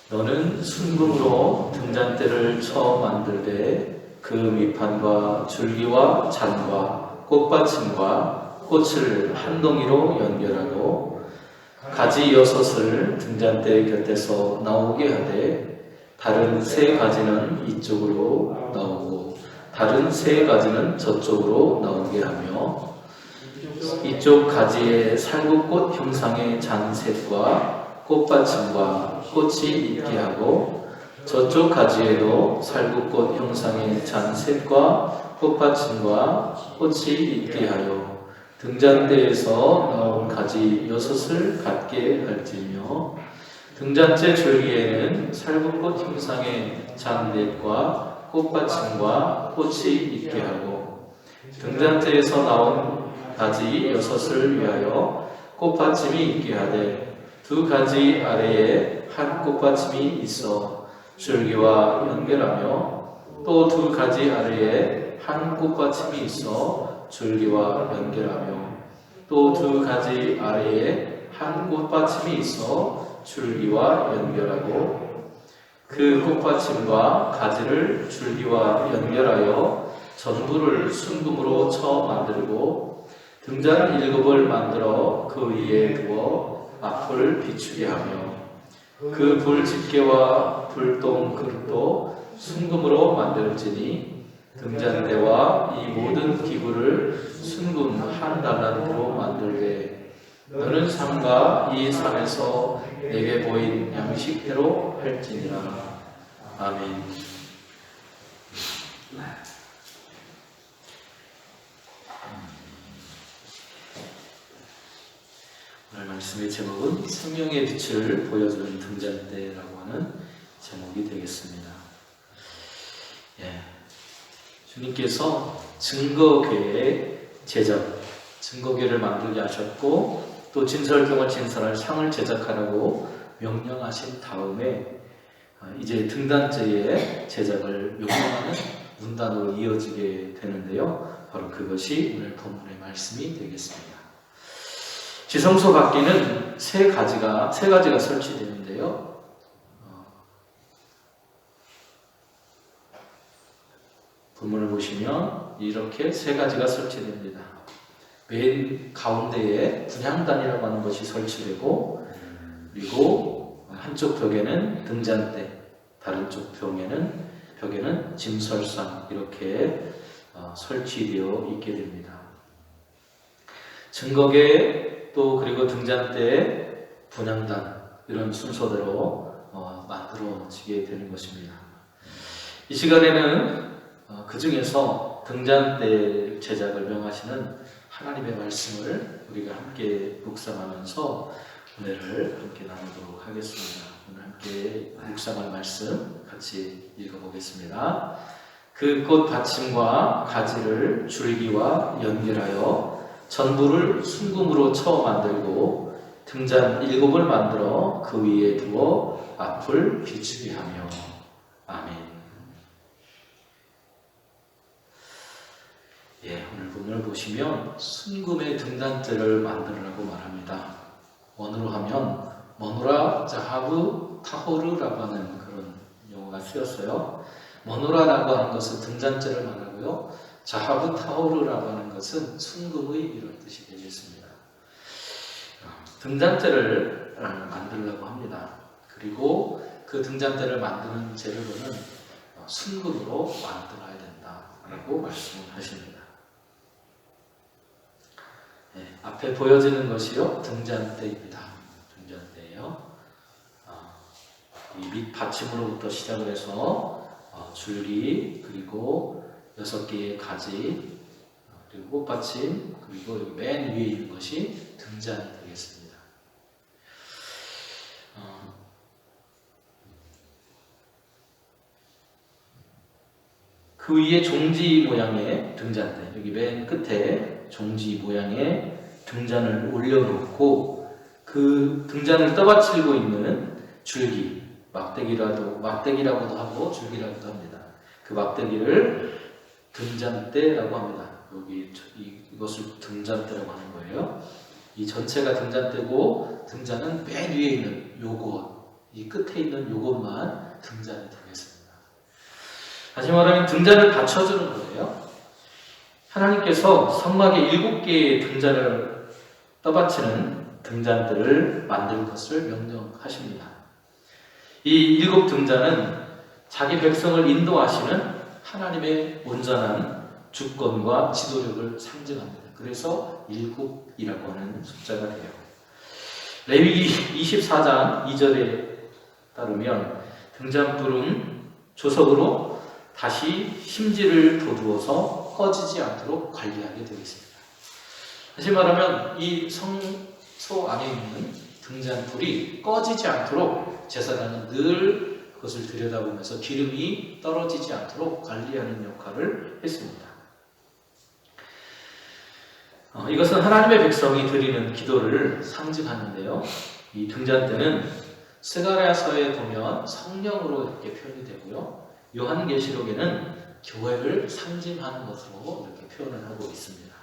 너는 순금으로 등잔대를 쳐 만들되 그 밑판과 줄기와 잔과 꽃받침과 꽃을 한 동이로 연결하고 가지 6을 등잔대 곁에서 나오게 하되 다른 3가지는 이쪽으로 나오고 다른 3가지는 저쪽으로 나오게 하며 이쪽 가지에 살구꽃 형상의 잔셋과 꽃받침과 꽃이 있게 하고 저쪽 가지에도 살구꽃 형상의 잔셋과 꽃받침과 꽃이 있게 하여 등잔대에서 나온 가지 6을 갖게 할지며 등잔대 줄기에는 살구꽃 형상의 잔넷과 꽃받침과 꽃이 있게 하고 등잔대에서 나온 가지 6을 위하여 꽃받침이 있게 하되 2가지 아래에 한 꽃받침이 있어 줄기와 연결하며 또 2가지 아래에 한 꽃받침이 있어 줄기와 연결하며 또 2가지 아래에 한 꽃받침이 있어 줄기와 연결하고 그 꽃받침과 가지를 줄기와 연결하여 전부를 순금으로 쳐 만들고 등잔 7을 만들어 그 위에 두어 앞을 비추게 하며 그 불 집게와 불똥 그릇도 순금으로 만들지니 등잔대와 이 모든 기구를 순금 한 달란트로 만들되 너는 삶과 이 삶에서 내게 보인 양식대로 할지니라. 아멘. 오늘 말씀의 제목은 생명의 빛을 보여주는 등잔대라고 하는 제목이 되겠습니다. 주님께서 증거궤의 제작, 증거궤를 만들게 하셨고 또 진설경을 진설할 상을 제작하라고 명령하신 다음에 이제 등단제의 제작을 명령하는 문단으로 이어지게 되는데요. 바로 그것이 오늘 본문의 말씀이 되겠습니다. 지성소 밖에는 3가지가 설치되는데요. 본문을 보시면 이렇게 3가지가 설치됩니다. 맨 가운데에 분향단이라고 하는 것이 설치되고 그리고 한쪽 벽에는 등잔대, 다른 쪽 벽에는 짐설상 이렇게 설치되어 있게 됩니다. 증거궤 또 그리고 등잔대, 분향단 이런 순서대로 만들어지게 되는 것입니다. 이 시간에는 그 중에서 등잔대 제작을 명하시는 하나님의 말씀을 우리가 함께 묵상하면서 은혜를 함께 나누도록 하겠습니다. 오늘 함께 묵상할 말씀 같이 읽어보겠습니다. 그 꽃 받침과 가지를 줄기와 연결하여 전부를 순금으로 쳐 만들고 등잔 7을 만들어 그 위에 두어 앞을 비추게 하며. 아멘. 오늘 본문을 보시면 순금의 등잔대를 만들라고 말합니다. 원어로 하면 머누라 자하브 타호르라고 하는 그런 용어가 쓰였어요. 머누라라고 하는 것은 등잔대를 말하고요. 자하브 타호르라고 하는 것은 순금의 이런 뜻이 되겠습니다. 등잔대를 만들려고 합니다. 그리고 그 등잔대를 만드는 재료로는 순금으로 만들어야 된다라고 말씀을 하십니다. 앞에 보여지는 것이요 등잔대입니다. 등잔대예요. 이 밑 받침으로부터 시작을 해서 줄기 그리고 6개의 가지 그리고 꽃받침 그리고 여기 맨 위에 있는 것이 등잔이 되겠습니다. 그 위에 종지 모양의 등잔대 여기 맨 끝에 종지 모양의 등잔을 올려놓고 그 등잔을 떠받치고 있는 줄기 막대기라고도 하고 줄기라고도 합니다. 그 막대기를 등잔대라고 합니다. 여기 이것을 등잔대라고 하는 거예요. 이 전체가 등잔대고 등잔은 맨 위에 있는 요것 이 끝에 있는 요것만 등잔이 되겠습니다. 다시 말하면 등잔을 받쳐주는 거예요. 하나님께서 성막에 7개의 등잔을 떠받치는 등잔들을 만들 것을 명령하십니다. 이 7 등잔은 자기 백성을 인도하시는 하나님의 온전한 주권과 지도력을 상징합니다. 그래서 7이라고 하는 숫자가 돼요. 레위기 24장 2절에 따르면 등잔불은 조석으로 다시 심지를 돋우어서 꺼지지 않도록 관리하게 되겠습니다. 다시 말하면 이 성소 안에 있는 등잔불이 꺼지지 않도록 제사장은 늘 그것을 들여다보면서 기름이 떨어지지 않도록 관리하는 역할을 했습니다. 이것은 하나님의 백성이 드리는 기도를 상징하는데요. 이 등잔대는 스가랴서에 보면 성령으로 이렇게 표현이 되고요. 요한계시록에는 교회를 상징하는 것으로 이렇게 표현을 하고 있습니다.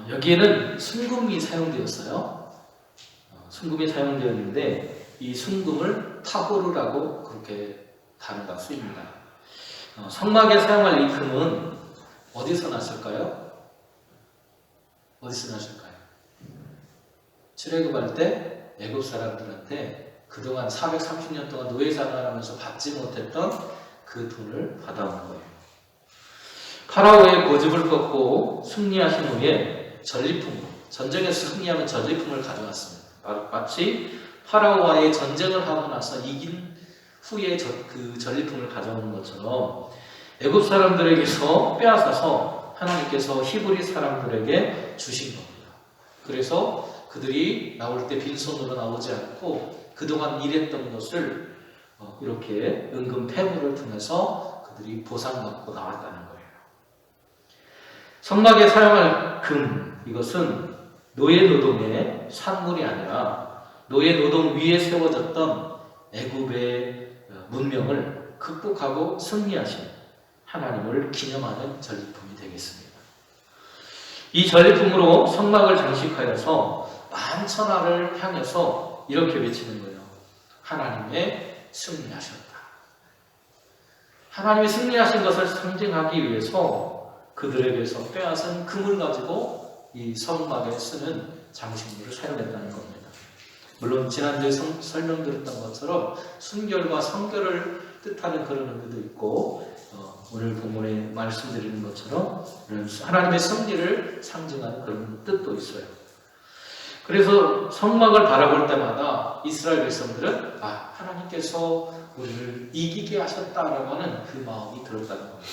여기에는 순금이 사용되었어요. 순금이 사용되었는데 이 순금을 타보르라고 그렇게 단어가 쓰입니다. 성막에 사용할 이 금은 어디서 났을까요? 어디서 났을까요? 출애굽할 때 애굽 사람들한테 그동안 430년 동안 노예 생활하면서 받지 못했던 그 돈을 받아온 거예요. 파라오의 고집을 꺾고 승리하신 후에 전리품으로, 전쟁에서 승리하면 전리품을 가져왔습니다. 마치 파라오와의 전쟁을 하고 나서 이긴 후에 그 전리품을 가져오는 것처럼 애굽 사람들에게서 빼앗아서 하나님께서 히브리 사람들에게 주신 겁니다. 그래서 그들이 나올 때 빈손으로 나오지 않고 그동안 일했던 것을 이렇게 은금 폐물을 통해서 그들이 보상받고 나왔다는 거예요. 성막에 사용할 금, 이것은 노예 노동의 산물이 아니라 노예 노동 위에 세워졌던 애굽의 문명을 극복하고 승리하신 하나님을 기념하는 전리품이 되겠습니다. 이 전리품으로 성막을 장식하여서 만천하를 향해서 이렇게 외치는 거예요. 하나님의 승리하셨다. 하나님이 승리하신 것을 상징하기 위해서 그들에게서 빼앗은 금을 가지고 이 성막에 쓰는 장식물을 사용했다는 겁니다. 물론 지난주에 설명드렸던 것처럼 순결과 성결을 뜻하는 그런 의미도 있고 오늘 본문에 말씀드리는 것처럼 하나님의 승리를 상징하는 그런 뜻도 있어요. 그래서 성막을 바라볼 때마다 이스라엘 백성들은 하나님께서 우리를 이기게 하셨다라고 하는 그 마음이 들었다는 겁니다.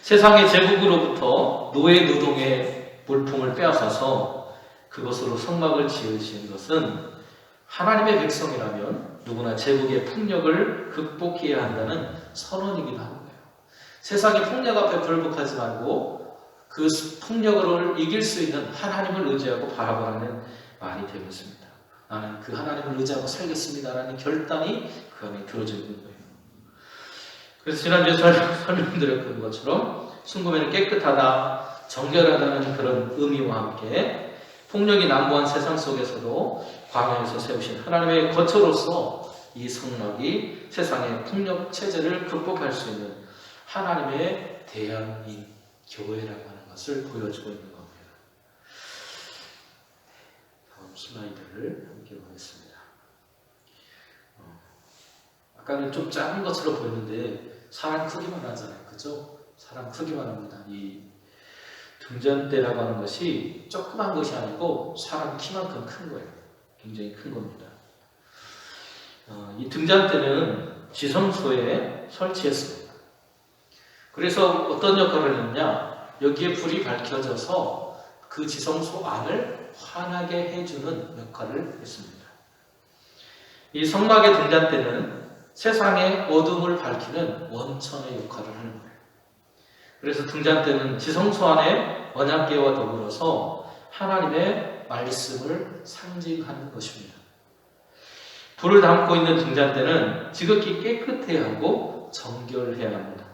세상의 제국으로부터 노예 노동의 물품을 빼앗아서 그것으로 성막을 지으신 것은 하나님의 백성이라면 누구나 제국의 폭력을 극복해야 한다는 선언이기도 하는 거예요. 세상의 폭력 앞에 굴복하지 말고 그 폭력을 이길 수 있는 하나님을 의지하고 바라보라는 말이 되겠습니다. 나는 그 하나님을 의지하고 살겠습니다라는 결단이 그 안에 들어져 있는 거예요. 그래서 지난주에 설명드렸던 것처럼 순금에는 깨끗하다, 정결하다는 그런 의미와 함께 폭력이 난무한 세상 속에서도 광야에서 세우신 하나님의 거처로서 이 성막이 세상의 폭력 체제를 극복할 수 있는 하나님의 대안인 교회라고 하는 것을 보여주고 있는 겁니다. 다음 슬라이드를 함께 보겠습니다. 아까는 좀 작은 것처럼 보였는데 사람 크기만 하잖아요. 그죠? 사람 크기만 합니다. 이 등잔대라고 하는 것이 조그만 것이 아니고 사람 키만큼 큰 거예요. 굉장히 큰 겁니다. 이 등잔대는 지성소에 설치했습니다. 그래서 어떤 역할을 했냐? 여기에 불이 밝혀져서 그 지성소 안을 환하게 해주는 역할을 했습니다. 이 성막의 등잔대는 세상의 어둠을 밝히는 원천의 역할을 하는 거예요. 그래서 등잔대는 지성소 안에 언약궤와 더불어서 하나님의 말씀을 상징하는 것입니다. 불을 담고 있는 등잔대는 지극히 깨끗해야 하고 정결해야 합니다.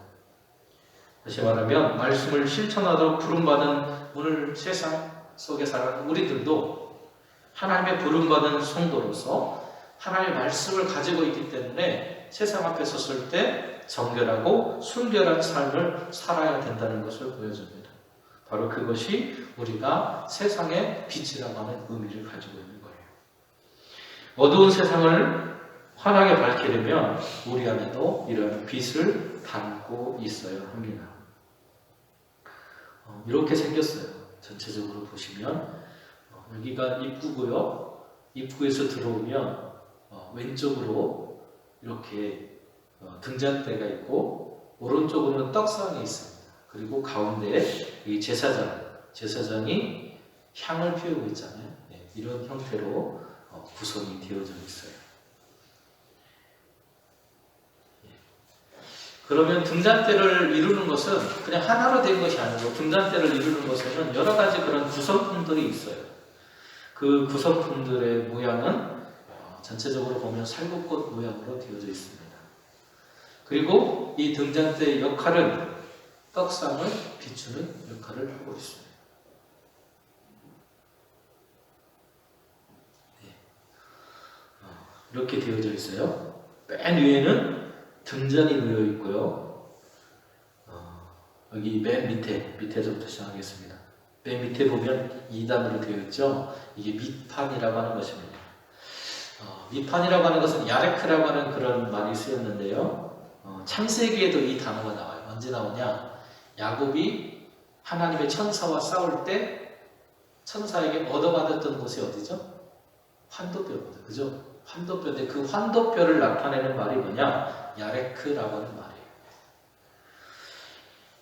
다시 말하면 말씀을 실천하도록 부름받은 오늘 세상 속에 살아가는 우리들도 하나님의 부름받은 성도로서 하나님의 말씀을 가지고 있기 때문에 세상 앞에 섰을 때 정결하고 순결한 삶을 살아야 된다는 것을 보여줍니다. 바로 그것이 우리가 세상의 빛이라고 하는 의미를 가지고 있는 거예요. 어두운 세상을 환하게 밝히려면 우리 안에도 이런 빛을 담고 있어야 합니다. 이렇게 생겼어요. 전체적으로 보시면 여기가 입구고요. 입구에서 들어오면 왼쪽으로 이렇게 등잔대가 있고 오른쪽으로는 떡상이 있습니다. 그리고 가운데 이 제사장이 향을 피우고 있잖아요. 네, 이런 형태로 구성이 되어져 있어요. 그러면 등잔대를 이루는 것은 그냥 하나로 된 것이 아니고 등잔대를 이루는 것에는 여러 가지 그런 구성품들이 있어요. 그 구성품들의 모양은 전체적으로 보면 살구꽃 모양으로 되어져 있습니다. 그리고 이 등잔대의 역할은 떡상을 비추는 역할을 하고 있습니다. 네. 이렇게 되어져 있어요. 맨 위에는 등잔이 놓여 있고요. 여기 맨 밑에서부터 시작하겠습니다. 맨 밑에 보면 2단으로 되어 있죠. 이게 밑판이라고 하는 것입니다. 밑판이라고 하는 것은 야레크라고 하는 그런 말이 쓰였는데요. 창세기에도 이 단어가 나와요. 언제 나오냐? 야곱이 하나님의 천사와 싸울 때 천사에게 얻어받았던 곳이 어디죠? 환도뼈거든요. 그죠? 환도뼈인데 그 환도뼈를 나타내는 말이 뭐냐? 야레크라고 하는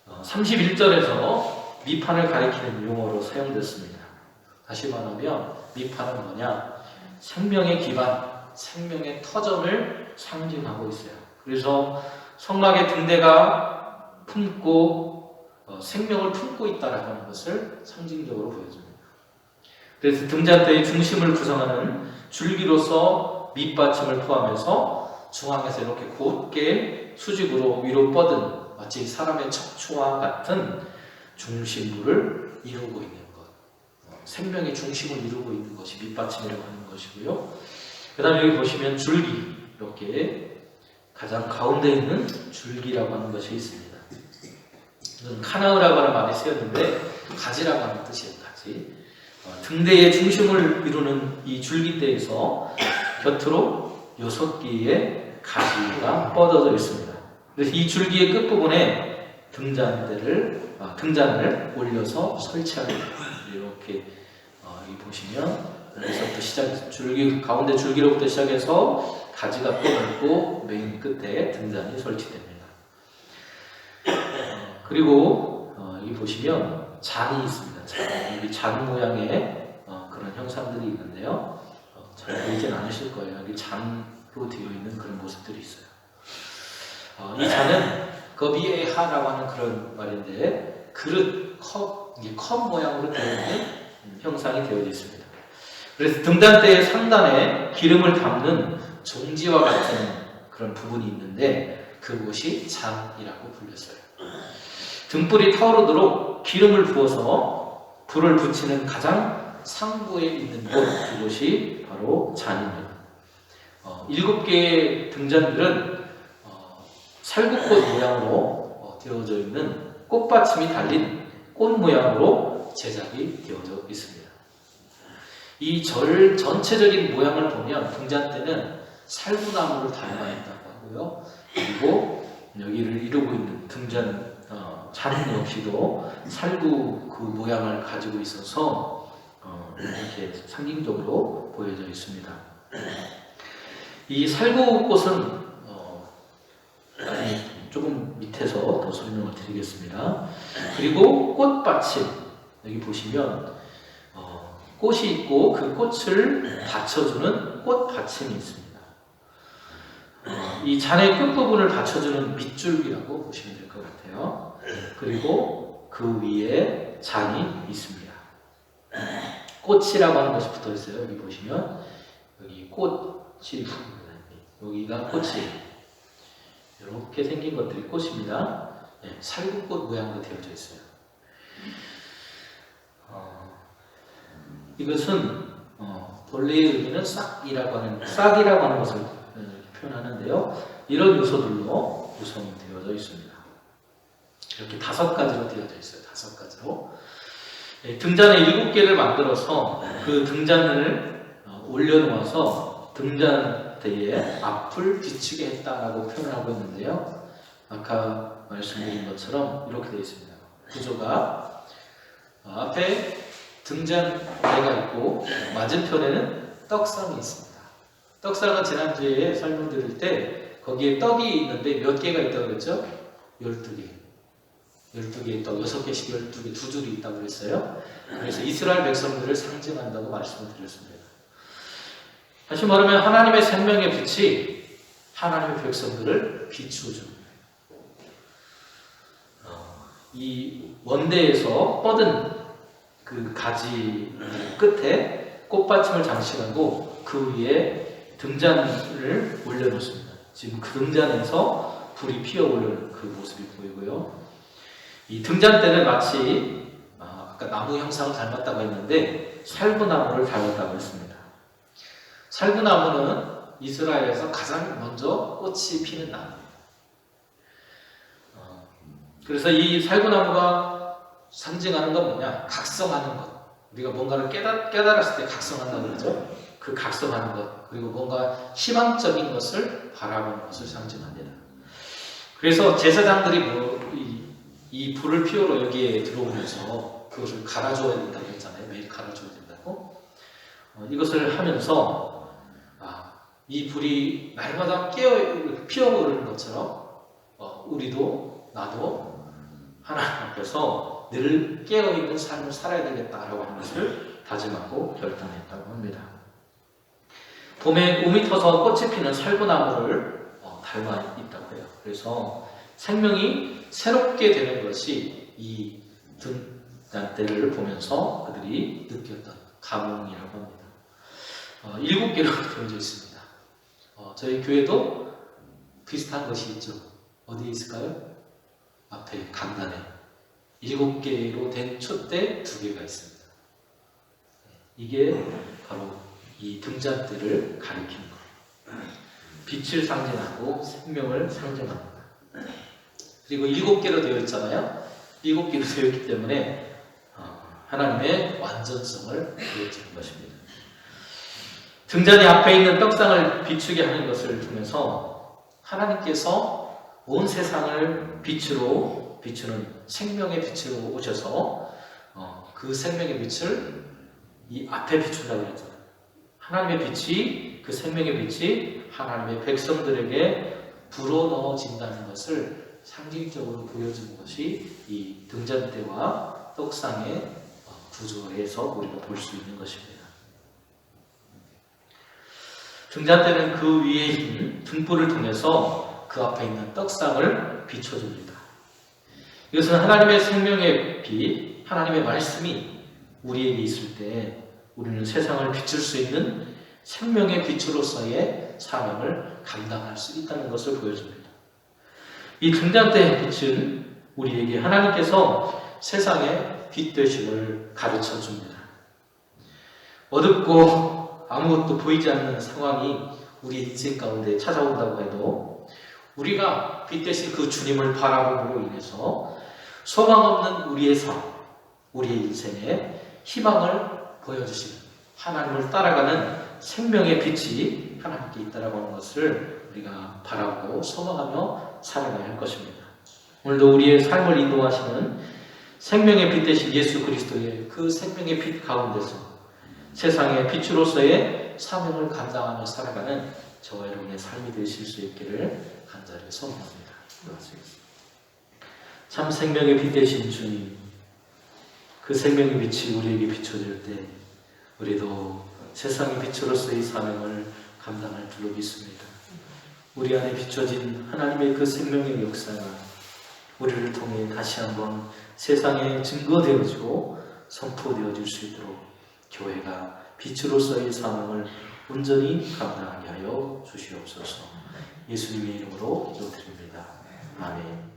말이에요. 31절에서 밑판을 가리키는 용어로 사용됐습니다. 다시 말하면 밑판은 뭐냐? 생명의 기반, 생명의 터전을 상징하고 있어요. 그래서 성막의 등대가 품고 생명을 품고 있다라고 하는 것을 상징적으로 보여줍니다. 그래서 등잔대의 중심을 구성하는 줄기로서 밑받침을 포함해서 중앙에서 이렇게 곧게 수직으로 위로 뻗은 마치 사람의 척추와 같은 중심부를 이루고 있는 것, 생명의 중심을 이루고 있는 것이 밑받침이라고 하는 것이고요. 그 다음에 여기 보시면 줄기, 이렇게 가장 가운데 있는 줄기라고 하는 것이 있습니다. 이건 카나흐라고 하는 말이 쓰였는데 가지라고 하는 뜻이에요. 가지. 등대의 중심을 이루는 이 줄기대에서 곁으로 6개의 가지가 뻗어져 있습니다. 그래서 이 줄기의 끝부분에 등잔을 올려서 설치합니다. 이렇게 여기 보시면 여기서부터 가운데 줄기로부터 시작해서 가지가 뻗어있고 메인 끝에 등잔이 설치됩니다. 그리고 여기 보시면 잔이 있습니다. 여기 잔 모양의 그런 형상들이 있는데요. 잘 보이진 않으실 거예요. 여기 잔으로 되어 있는 그런 모습들이 있어요. 이 잔은 거비에하라고 하는 그런 말인데 그릇, 컵 모양으로 되어 있는 형상이 되어 있습니다. 그래서 등잔대의 상단에 기름을 담는 종지와 같은 그런 부분이 있는데 그곳이 잔이라고 불렸어요. 등불이 타오르도록 기름을 부어서 불을 붙이는 가장 상부에 있는 곳, 그곳이 바로 잔입니다. 7개의 등잔들은 살구꽃 모양으로 되어져 있는 꽃받침이 달린 꽃 모양으로 제작이 되어져 있습니다. 이 절 전체적인 모양을 보면 등잔대는 살구나무를 닮아 있다고 하고요. 그리고 여기를 이루고 있는 잔 역시도 살구 그 모양을 가지고 있어서 이렇게 상징적으로 보여져 있습니다. 이 살구꽃은 조금 밑에서 더 설명을 드리겠습니다. 그리고 꽃받침, 여기 보시면 꽃이 있고 그 꽃을 받쳐주는 꽃받침이 있습니다. 이 잔의 끝부분을 받쳐주는 밑줄기라고 보시면 될 것 같아요. 그리고 그 위에 잔이 있습니다. 꽃이라고 하는 것이 붙어 있어요. 여기 보시면 여기 꽃이 여기가 꽃이에요. 이렇게 생긴 것들이 꽃입니다. 네, 살구꽃 모양으로 되어져 있어요. 이것은 본래의 의미는 싹이라고 하는 것을 표현하는데요. 이런 요소들로 구성되어져 있습니다. 이렇게 5가지로 되어져 있어요. 5가지로. 등잔에 7개를 만들어서 그 등잔을 올려놓아서 등잔대에 앞을 비추게 했다라고 표현하고 있는데요. 아까 말씀드린 것처럼 이렇게 되어 있습니다. 구조가 앞에 등잔대가 있고 맞은편에는 떡상이 있습니다. 떡상은 지난주에 설명드릴 때 거기에 떡이 있는데 몇 개가 있다고 그랬죠? 12개. 12개의 떡, 6개씩 12개, 2줄이 있다고 그랬어요. 그래서 이스라엘 백성들을 상징한다고 말씀을 드렸습니다. 다시 말하면 하나님의 생명의 빛이 하나님의 백성들을 비추어줍니다. 이 원대에서 뻗은 그 가지 끝에 꽃받침을 장식하고 그 위에 등잔을 올려놓습니다. 지금 그 등잔에서 불이 피어 오르는 그 모습이 보이고요. 이 등잔대는 마치 아까 나무 형상을 닮았다고 했는데 살구나무를 닮았다고 했습니다. 살구나무는 이스라엘에서 가장 먼저 꽃이 피는 나무입니다. 그래서 이 살구나무가 상징하는 건 뭐냐? 각성하는 것. 우리가 뭔가를 깨달았을 때 각성한다고 그러죠. 그 각성하는 것, 그리고 뭔가 희망적인 것을 바라보는 것을 상징합니다. 그래서 제사장들이 이 불을 피우러 여기에 들어오면서 그것을 갈아줘야 된다고 했잖아요. 매일 갈아줘야 된다고. 이것을 하면서 이 불이 날마다 피어오르는 것처럼 우리도 나도 하나님 앞에서 늘 깨어있는 삶을 살아야 되겠다라고 하는 것을 다짐하고 결단했다고 합니다. 봄에 움이 터서 꽃이 피는 살구나무를 닮아 있다고 해요. 그래서 생명이 새롭게 되는 것이 이 등잔대를 보면서 그들이 느꼈던 감흥이라고 합니다. 7개로 되어져 있습니다. 저희 교회도 비슷한 것이 있죠. 어디에 있을까요? 앞에 강단에 7개로 된 촛대 2개가 있습니다. 이게 바로 이 등잔대를 가리키는 거예요. 빛을 상징하고 생명을 상징합니다. 그리고 7개로 되어 있잖아요. 7개로 되어 있기 때문에 하나님의 완전성을 보여주는 것입니다. 등잔이 앞에 있는 떡상을 비추게 하는 것을 통해서 하나님께서 온 세상을 비추는 생명의 빛으로 오셔서 그 생명의 빛을 이 앞에 비춘다고 했잖아요. 하나님의 빛이, 그 생명의 빛이 하나님의 백성들에게 불어넣어진다는 것을 상징적으로 보여주는 것이 이 등잔대와 떡상의 구조에서 우리가 볼 수 있는 것입니다. 등잔대는 그 위에 있는 등불을 통해서 그 앞에 있는 떡상을 비춰줍니다. 이것은 하나님의 생명의 빛, 하나님의 말씀이 우리에게 있을 때 우리는 세상을 비출 수 있는 생명의 빛으로서의 사명을 감당할 수 있다는 것을 보여줍니다. 이 등잔대의 빛은 우리에게 하나님께서 세상의 빛 되심을 가르쳐 줍니다. 어둡고 아무것도 보이지 않는 상황이 우리의 인생 가운데 찾아온다고 해도 우리가 빛 되신 그 주님을 바라봄으로 인해서 소망 없는 우리의 삶, 우리의 인생에 희망을 보여주시는 하나님을 따라가는 생명의 빛이 하나님께 있다라고 하는 것을 우리가 바라보고 소망하며 살아가야 할 것입니다. 오늘도 우리의 삶을 인도하시는 생명의 빛 되신 예수 그리스도의 그 생명의 빛 가운데서 세상의 빛으로서의 사명을 감당하며 살아가는 저와 여러분의 삶이 되실 수 있기를 간절히 소망합니다. 참 생명의 빛 되신 주님, 그 생명의 빛이 우리에게 비춰질 때 우리도 세상의 빛으로서의 사명을 감당할 줄로 믿습니다. 우리 안에 비춰진 하나님의 그 생명의 역사가 우리를 통해 다시 한번 세상에 증거되어지고 선포되어질 수 있도록 교회가 빛으로서의 사명을 온전히 감당하게 하여 주시옵소서. 예수님의 이름으로 기도드립니다. 아멘.